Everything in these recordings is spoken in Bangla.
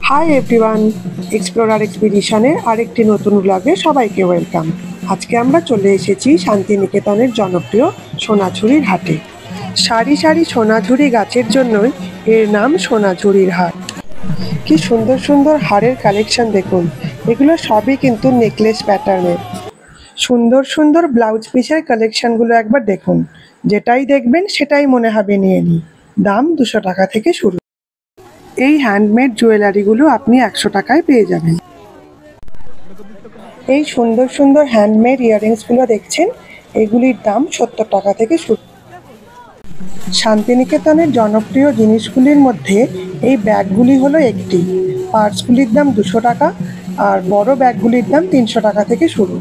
হাই এভরিওয়ান, এক্সপ্লোরার এক্সপিডিশনের আরেকটি নতুন ব্লগে সবাইকে ওয়েলকাম। আজকে আমরা চলে এসেছি শান্তিনিকেতনের জনপ্রিয় সোনাঝুরির হাটে। সারি সারি সোনাঝুরি গাছের জন্যই এর নাম সোনাঝুরির হাট। কি সুন্দর সুন্দর হারের কালেকশন দেখুন, এগুলো সবই কিন্তু নেকলেস প্যাটার্নের। সুন্দর সুন্দর ব্লাউজ পিসের কালেকশনগুলো একবার দেখুন, যেটাই দেখবেন সেটাই মনে হবে নিয়ে নিই। দাম 200 টাকা থেকে শুরু। এই হ্যান্ডমেড জুয়েলারিগুলো আপনি 100 টাকায় পেয়ে যাবেন। এই সুন্দর সুন্দর হ্যান্ডমেড ইয়াররিংসগুলো দেখছেন, এগুলির দাম 70 টাকা থেকে শুরু। শান্তিনিকেতনের জনপ্রিয় জিনিসগুলির মধ্যে এই ব্যাগগুলি হলো একটি। পার্সগুলির দাম 200 টাকা আর বড় ব্যাগগুলির দাম 300 টাকা থেকে শুরু।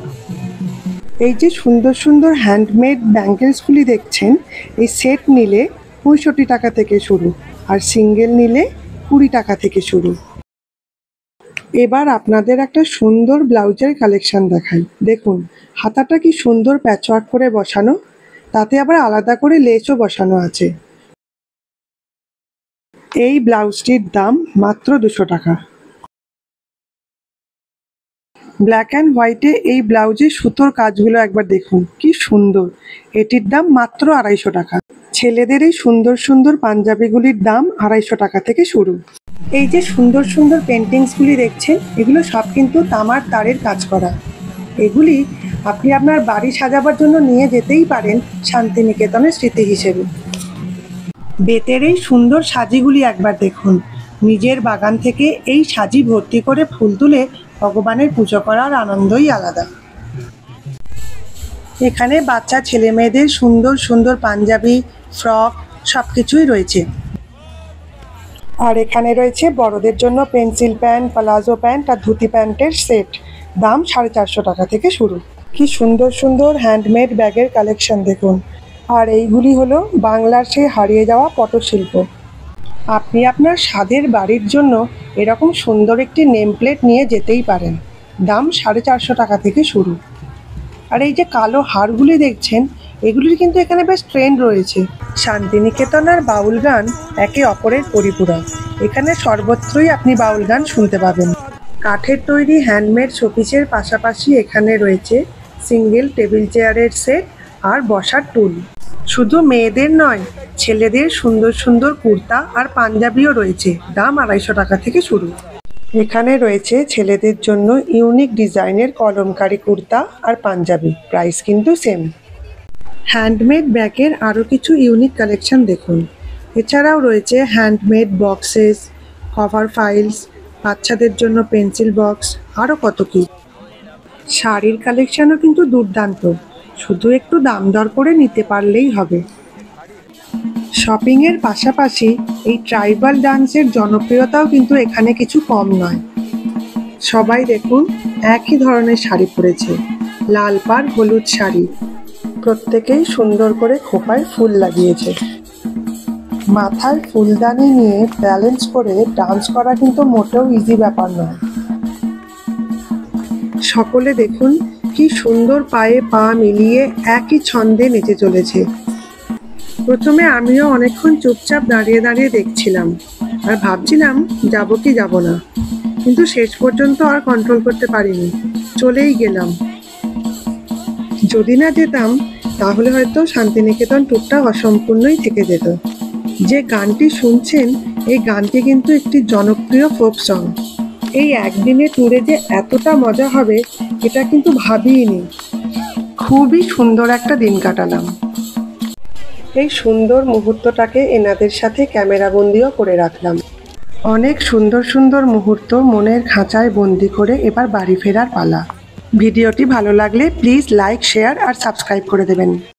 এই যে সুন্দর সুন্দর হ্যান্ডমেড ব্যাঙ্গেলসগুলি দেখছেন, এই সেট নিলে 65 টাকা থেকে শুরু আর সিঙ্গেল নিলে 20 টাকা থেকে শুরু। এবার আপনাদের একটা সুন্দর ব্লাউজের কালেকশন দেখাই। দেখুন হাতাটা কি সুন্দর প্যাচওয়ার্ক করে বসানো, তাতে আবার আলাদা করে লেসও বসানো আছে। এই ব্লাউজটির দাম মাত্র 200 টাকা। ব্ল্যাক অ্যান্ড হোয়াইটে এই ব্লাউজের সুতোর কাজগুলো একবার দেখুন, কি সুন্দর। এটির দাম মাত্র 250 টাকা। ছেলেদের এই সুন্দর সুন্দর পাঞ্জাবিগুলির দাম 250 টাকা থেকে শুরু। এই যে সুন্দর সুন্দর পেন্টিংসগুলি দেখছেন, এগুলো সব কিন্তু তামার তারের কাজ করা। এগুলি আপনি আপনার বাড়ি সাজাবার জন্য নিয়ে যেতেই পারেন শান্তিনিকেতনের স্মৃতি হিসেবে। বেতের এই সুন্দর সাজিগুলি একবার দেখুন। নিজের বাগান থেকে এই সাজি ভর্তি করে ফুল তুলে ভগবানের পুজো করার আনন্দই আলাদা। এখানে বাচ্চা ছেলে মেয়েদের সুন্দর সুন্দর পাঞ্জাবি, ফ্রক সব কিছুই রয়েছে। আর এখানে রয়েছে বড়দের জন্য পেন্সিল প্যান্ট, প্লাজো প্যান্ট আর ধুতি প্যান্টের সেট। দাম 450 টাকা থেকে শুরু। কি সুন্দর সুন্দর হ্যান্ডমেড ব্যাগের কালেকশন দেখুন। আর এইগুলি হলো বাংলার সেই হারিয়ে যাওয়া পটশিল্প। আপনি আপনার স্বাদের বাড়ির জন্য এরকম সুন্দর একটি নেম প্লেট নিয়ে যেতেই পারেন। দাম 450 টাকা থেকে শুরু। আর এই যে কালো হারগুলি দেখছেন, এগুলির কিন্তু এখানে বেশ ট্রেন্ড রয়েছে। শান্তিনিকেতন আর বাউল গান একে অপরের পরিপূরক। এখানে সর্বত্রই আপনি বাউল গান শুনতে পাবেন। কাঠের তৈরি হ্যান্ডমেড শোপিসের পাশাপাশি এখানে রয়েছে সিঙ্গেল টেবিল চেয়ারের সেট আর বসার টুল। শুধু মেয়েদের নয়, ছেলেদের সুন্দর সুন্দর কুর্তা আর পাঞ্জাবিও রয়েছে। দাম 250 টাকা থেকে শুরু। এখানে রয়েছে ছেলেদের জন্য ইউনিক ডিজাইনের কলমকারি কুর্তা আর পাঞ্জাবি, প্রাইস কিন্তু সেম। হ্যান্ডমেড ব্যাগের আরও কিছু ইউনিক কালেকশন দেখুন। এছাড়াও রয়েছে হ্যান্ডমেড বক্সেস, কভার ফাইলস, বাচ্চাদের জন্য পেন্সিল বক্স, আরও কত কি। শাড়ির কালেকশনও কিন্তু দুর্দান্ত, শুধু একটু দাম দর করে নিতে পারলেই হবে। শপিংয়ের পাশাপাশি এই ট্রাইবাল ডান্সের জনপ্রিয়তাও কিন্তু এখানে কিছু কম নয়। সবাই দেখুন একই ধরনের শাড়ি পরেছে, লাল পাড় হলুদ শাড়ি। প্রত্যেকেই সুন্দর করে খোপায় ফুল লাগিয়েছে। মাথায় ফুলদানি নিয়ে ব্যালেন্স করে ডান্স করা কিন্তু মোটেও ইজি ব্যাপার নয়। সকলে দেখুন কি সুন্দর পায়ে পা মিলিয়ে একই ছন্দে নেচে চলেছে। প্রথমে আমিও অনেকক্ষণ চুপচাপ দাঁড়িয়ে দাঁড়িয়ে দেখছিলাম আর ভাবছিলাম যাব কি যাব না, কিন্তু শেষ পর্যন্ত আর কন্ট্রোল করতে পারিনি, চলেই গেলাম। যদি না যেতাম তাহলে হয়তো শান্তিনিকেতন ট্যুরটা অসম্পূর্ণই থেকে যেত। যে গানটি শুনছেন, এই গানটি কিন্তু একটি জনপ্রিয় ফোক সং। এই একদিনের ট্যুরে যে এতটা মজা হবে এটা কিন্তু ভাবিইনি। খুবই সুন্দর একটা দিন কাটালাম। এই সুন্দর মুহূর্তটাকে এনাদের সাথে ক্যামেরাবন্দিও করে রাখলাম। অনেক সুন্দর সুন্দর মুহূর্ত মনের খাঁচায় বন্দি করে এবার বাড়ি ফেরার পালা। ভিডিওটি ভালো লাগলে প্লিজ লাইক, শেয়ার আর সাবস্ক্রাইব করে দেবেন।